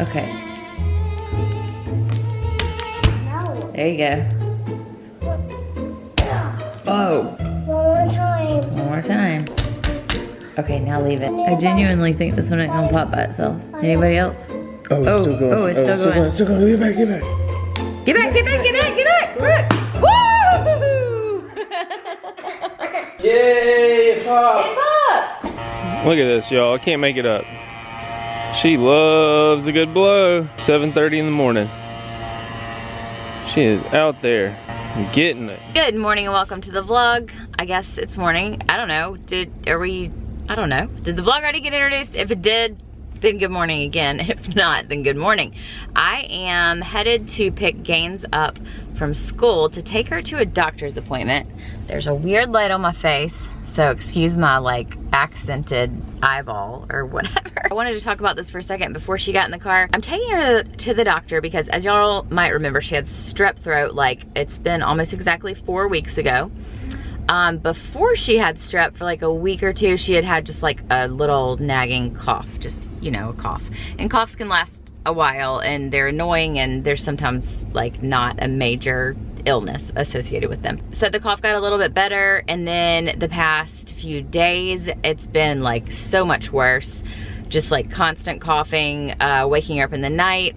Okay. No. There you go. Oh. One more time. One more time. Okay, now leave it. I genuinely think this one ain't gonna pop by itself. Anybody else? Oh, it's still going. Oh, it's still going. It's still going. Get back, get back. Get back, get back, get back, get back! Brooke! Woo! Yay, it popped. It popped! Look at this, y'all. I can't make it up. She loves a good blow. 7:30 in the morning. She is out there getting it. Good morning and welcome to the vlog. I guess it's morning. I don't know. I don't know. Did the vlog already get introduced? If it did, then good morning again. If not, then good morning. I am headed to pick Gaines up from school to take her to a doctor's appointment. There's a weird light on my face, so excuse my like accented eyeball or whatever. I wanted to talk about this for a second before she got in the car. I'm taking her to the doctor because, as y'all might remember, she had strep throat. Like, it's been almost exactly 4 weeks ago. Before she had strep, for like a week or two, she had just like a little nagging cough, just, you know, a cough. And coughs can last a while and they're annoying, and there's sometimes like not a major illness associated with them. So the cough got a little bit better, and then the past few days, it's been like so much worse. Just like constant coughing, waking her up in the night.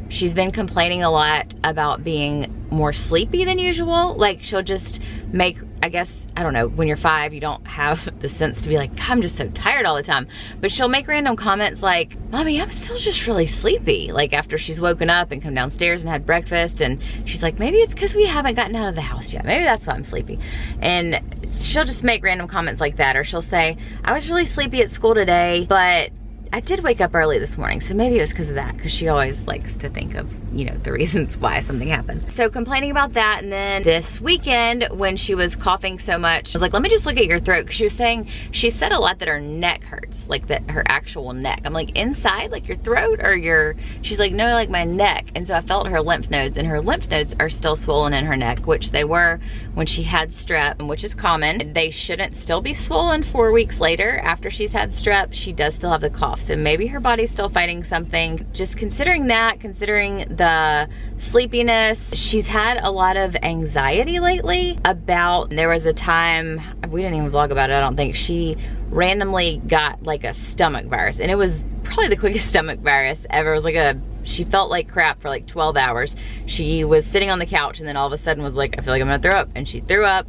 She's been complaining a lot about being more sleepy than usual. Like, she'll just make, I guess, I don't know, when you're 5, you don't have the sense to be like, I'm just so tired all the time. But she'll make random comments like, Mommy, I'm still just really sleepy. Like, after she's woken up and come downstairs and had breakfast, and she's like, maybe it's because we haven't gotten out of the house yet. Maybe that's why I'm sleepy. And she'll just make random comments like that. Or she'll say, I was really sleepy at school today, but I did wake up early this morning, so maybe it was because of that, because she always likes to think of, you know, the reasons why something happens. So complaining about that, and then this weekend when she was coughing so much, I was like, let me just look at your throat, because she was saying, she said a lot that her neck hurts, like that her actual neck. I'm like, inside, like your throat or your, she's like, no, like my neck. And so I felt her lymph nodes, and her lymph nodes are still swollen in her neck, which they were when she had strep, which is common. They shouldn't still be swollen 4 weeks later after she's had strep. She does still have the cough. So maybe her body's still fighting something. Just considering that, considering the sleepiness, she's had a lot of anxiety lately about, there was a time, we didn't even vlog about it, I don't think, she randomly got like a stomach virus, and it was probably the quickest stomach virus ever. It was like she felt like crap for like 12 hours. She was sitting on the couch and then all of a sudden was like, I feel like I'm gonna throw up, and she threw up,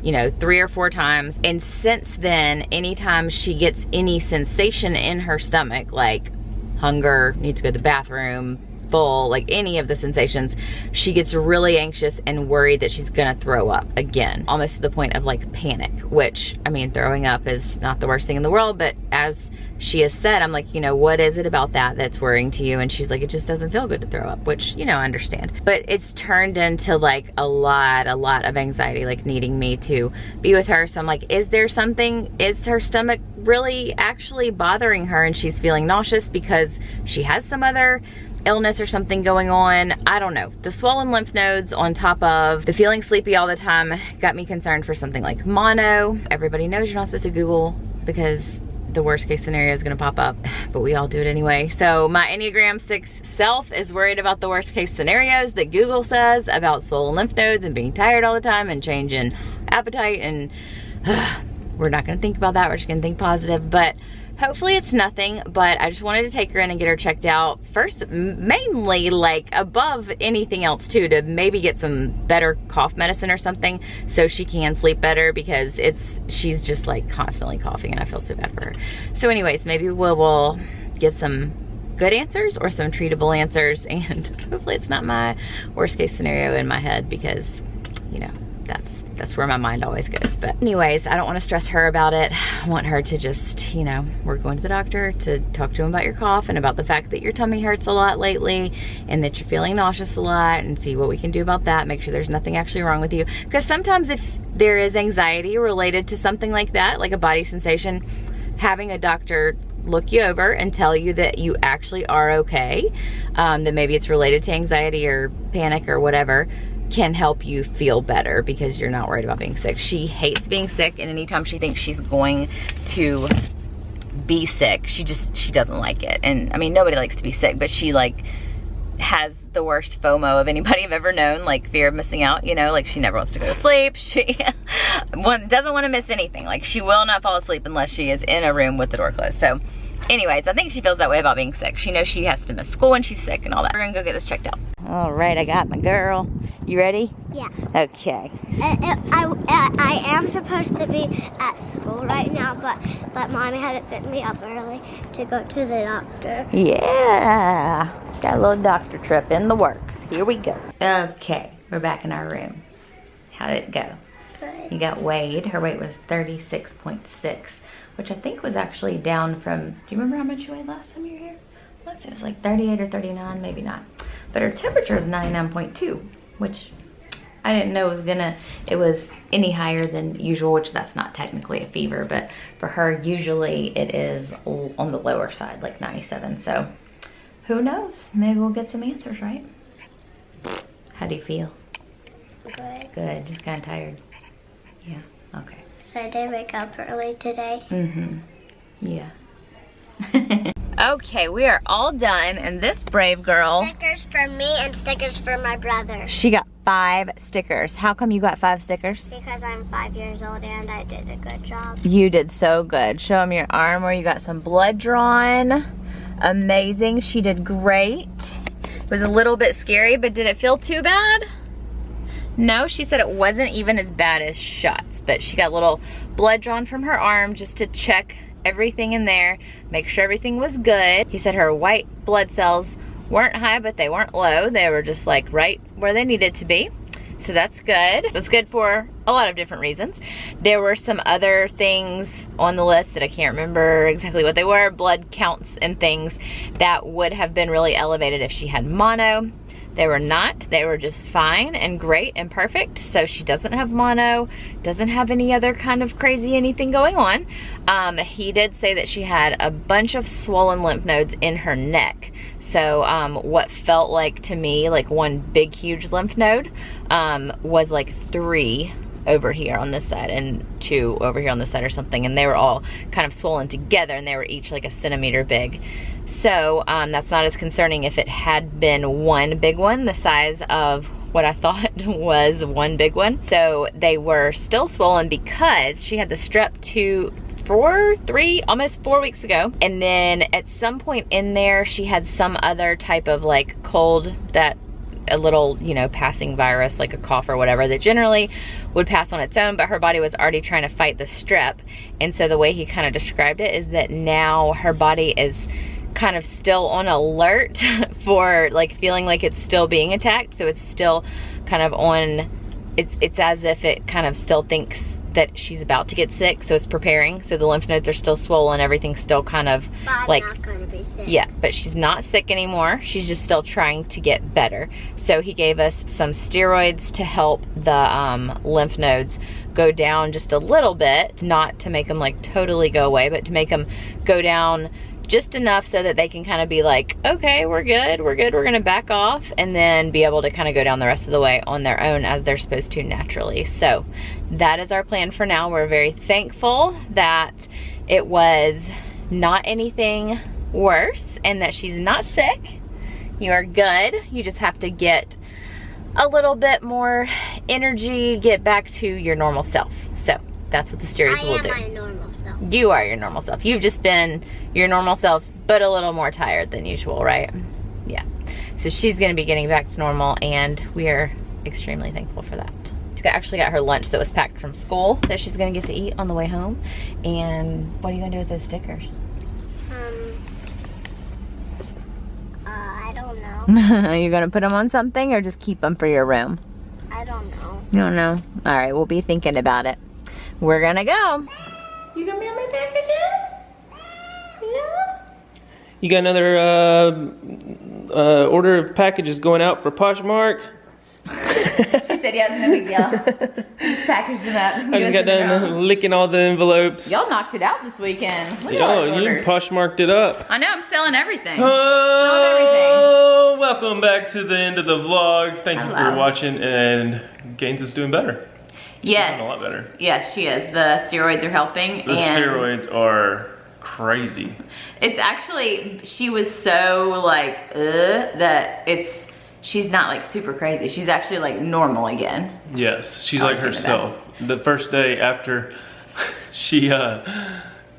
you know, 3 or 4 times. And since then, anytime she gets any sensation in her stomach, like hunger, needs to go to the bathroom, full, like any of the sensations, she gets really anxious and worried that she's gonna throw up again, almost to the point of like panic, which, I mean, throwing up is not the worst thing in the world, but as she has said, I'm like, you know, what is it about that that's worrying to you? And she's like, it just doesn't feel good to throw up, which, you know, I understand. But it's turned into like a lot of anxiety, like needing me to be with her. So I'm like, is there something, is her stomach really actually bothering her and she's feeling nauseous because she has some other illness or something going on? I don't know. The swollen lymph nodes on top of the feeling sleepy all the time got me concerned for something like mono. Everybody knows you're not supposed to Google because the worst case scenario is gonna pop up, but we all do it anyway. So my Enneagram 6 self is worried about the worst case scenarios that Google says about swollen lymph nodes and being tired all the time and change in appetite, and we're not gonna think about that. We're just gonna think positive, but hopefully it's nothing. But I just wanted to take her in and get her checked out first, mainly like above anything else too, to maybe get some better cough medicine or something so she can sleep better, because she's just like constantly coughing and I feel so bad for her. So anyways, maybe we'll get some good answers or some treatable answers, and hopefully it's not my worst case scenario in my head, because, you know, that's where my mind always goes. But anyways, I don't want to stress her about it. I want her to just, you know, we're going to the doctor to talk to him about your cough and about the fact that your tummy hurts a lot lately and that you're feeling nauseous a lot, and see what we can do about that. Make sure there's nothing actually wrong with you, because sometimes if there is anxiety related to something like that, like a body sensation, having a doctor look you over and tell you that you actually are okay, that maybe it's related to anxiety or panic or whatever, can help you feel better, because you're not worried about being sick. She hates being sick, and anytime she thinks she's going to be sick. She doesn't like it. And I mean, nobody likes to be sick, but she like has the worst FOMO of anybody I've ever known, like fear of missing out, you know, like she never wants to go to sleep. She doesn't want to miss anything. Like she will not fall asleep unless she is in a room with the door closed. So anyways, I think she feels that way about being sick. She knows she has to miss school when she's sick and all that. We're gonna go get this checked out. All right, I got my girl. You ready? Yeah. Okay. I am supposed to be at school right now, but mommy had to pick me up early to go to the doctor. Yeah. Got a little doctor trip in the works. Here we go. Okay, we're back in our room. How did it go? Good. You got weighed. Her weight was 36.6, which I think was actually down from, do you remember how much you weighed last time you were here? Let's say it was like 38 or 39, maybe not. But her temperature is 99.2, which I didn't know it was any higher than usual, which that's not technically a fever, but for her, usually it is on the lower side, like 97. So who knows? Maybe we'll get some answers, right? How do you feel? Good. Good, just kind of tired. Yeah, okay. So I did wake up early today. Mm-hmm, yeah. Okay, we are all done, and this brave girl, Stickers for me and stickers for my brother. she got 5 stickers. How come you got 5 stickers? Because I'm 5 years old and I did a good job. You did so good. Show them your arm where you got some blood drawn. Amazing, she did great. It was a little bit scary, but did it feel too bad? No, she said it wasn't even as bad as shots, but she got a little blood drawn from her arm just to check everything in there, make sure everything was good. He said her white blood cells weren't high, but they weren't low. They were just like right where they needed to be. So that's good. That's good for a lot of different reasons. There were some other things on the list that I can't remember exactly what they were, blood counts and things that would have been really elevated if she had mono. They were not. They were just fine and great and perfect. So she doesn't have mono, doesn't have any other kind of crazy anything going on. He did say that she had a bunch of swollen lymph nodes in her neck. So what felt like to me like one big huge lymph node was like 3 over here on this side and 2 over here on this side or something, and they were all kind of swollen together, and they were each like a centimeter big. So that's not as concerning if it had been one big one the size of what I thought was one big one. So they were still swollen because she had the strep 3, almost 4 weeks ago, and then at some point in there she had some other type of like cold, that a little, you know, passing virus, like a cough or whatever, that generally would pass on its own, but her body was already trying to fight the strep. And so the way he kind of described it is that now her body is kind of still on alert for like feeling like it's still being attacked. So it's still kind of on, it's as if it kind of still thinks that she's about to get sick, so it's preparing. So the lymph nodes are still swollen, everything's still kind of But like, I'm not gonna be sick. yeah, but she's not sick anymore. She's just still trying to get better. So he gave us some steroids to help the lymph nodes go down just a little bit, not to make them like totally go away, but to make them go down just enough so that they can kind of be like, okay, we're good, we're gonna back off, and then be able to kind of go down the rest of the way on their own as they're supposed to naturally. So that is our plan for now. We're very thankful that it was not anything worse and that she's not sick. You are good. You just have to get a little bit more energy, get back to your normal self. So that's what the steroids will do. I am my normal self. You are your normal self. You've just been your normal self, but a little more tired than usual, right? Yeah. So she's gonna be getting back to normal, and we are extremely thankful for that. She actually got her lunch that was packed from school that she's gonna get to eat on the way home. And what are you gonna do with those stickers? I don't know. Are you gonna put them on something or just keep them for your room? I don't know. You don't know? All right, we'll be thinking about it. We're gonna go. You gonna mail my packages? Yeah. You got another order of packages going out for Poshmark? She said yes, no big deal. Just packaged them up. I just got done licking all the envelopes. Y'all knocked it out this weekend. Look at all Yo, those you orders. Poshmarked it up. I know, I'm selling everything. Oh, welcome back to the end of the vlog. Thank you Hello. for watching, and Gaines is doing better. Yes. Doing a lot better. Yes, she is. The steroids are helping. The and steroids are crazy. It's actually, she was so like, that she's not like super crazy. She's actually like normal again. Yes, she's like herself. The first day after she had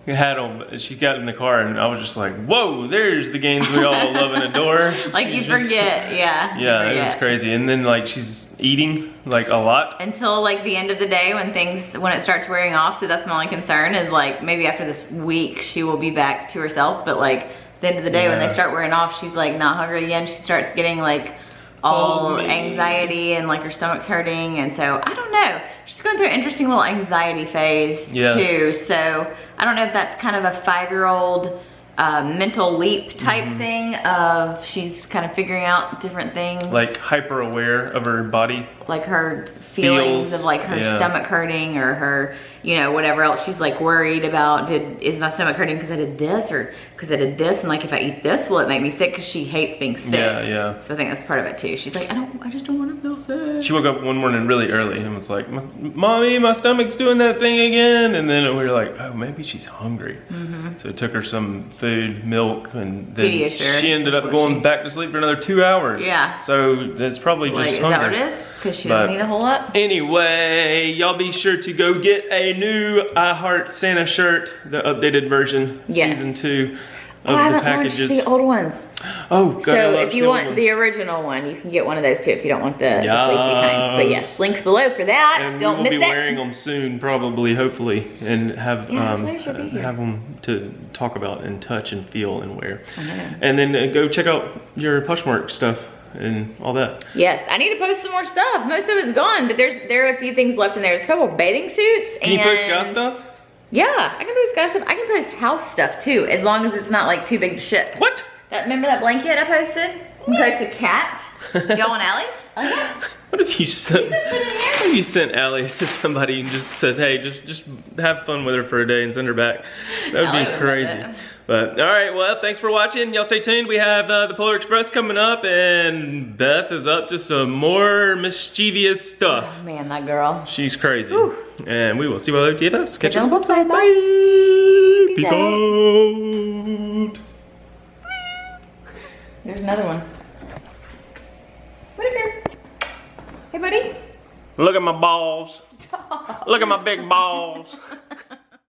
them, she got in the car and I was just like, whoa, there's the games we all love and adore. Like you forget, yeah. Yeah, it was crazy. And then like she's eating like a lot. Until like the end of the day when it starts wearing off. So that's my only concern is like maybe after this week she will be back to herself. But like the end of the day when they start wearing off, she's like not hungry again. She starts getting like all anxiety and like her stomach's hurting. And so I don't know. She's going through an interesting little anxiety phase too. So I don't know if that's kind of a 5-year-old mental leap type thing of she's kind of figuring out different things. Like hyper aware of her body. Like her feelings of like her stomach hurting or her, you know, whatever else she's like worried about. Is my stomach hurting because I did this or because I did this? And like if I eat this, will it make me sick? Because she hates being sick. Yeah. So I think that's part of it too. She's like, I just don't want to feel sick. She woke up one morning really early and was like, Mommy, my stomach's doing that thing again. And then we were like, oh, maybe she's hungry. So it took her some food, milk, and then she ended up going back to sleep for another 2 hours. Yeah. So that's probably just hunger. Is that what it is? Because she doesn't eat a whole lot? Anyway, y'all be sure to go get a new I Heart Santa shirt, the updated version, season 2 of the packages. The old ones. Oh, God, so if you want the original one, you can get one of those too if you don't want the fleecy kind. But yes, links below for that. And don't miss it. We'll be wearing them soon, probably, hopefully, and have them to talk about and touch and feel and wear. And then go check out your Poshmark stuff and all that. Yes, I need to post some more stuff. Most of it's gone, but there are a few things left in there. There's a couple of bathing suits. Can you post guy stuff? Yeah, I can post guy stuff. I can post house stuff too, as long as it's not like too big to ship. What? Remember that blanket I posted? I can post a cat. Do y'all want Allie? What if you sent Allie to somebody and just said, hey, just have fun with her for a day and send her back? That would be crazy. But all right, well, thanks for watching. Y'all stay tuned. We have the Polar Express coming up, and Beth is up to some more mischievous stuff. Oh man, that girl. She's crazy. Whew. And we will see what other TFS. Catch you on the flip side. Bye. Peace out. There's another one. What up here? Hey, buddy. Look at my balls. Stop. Look at my big balls.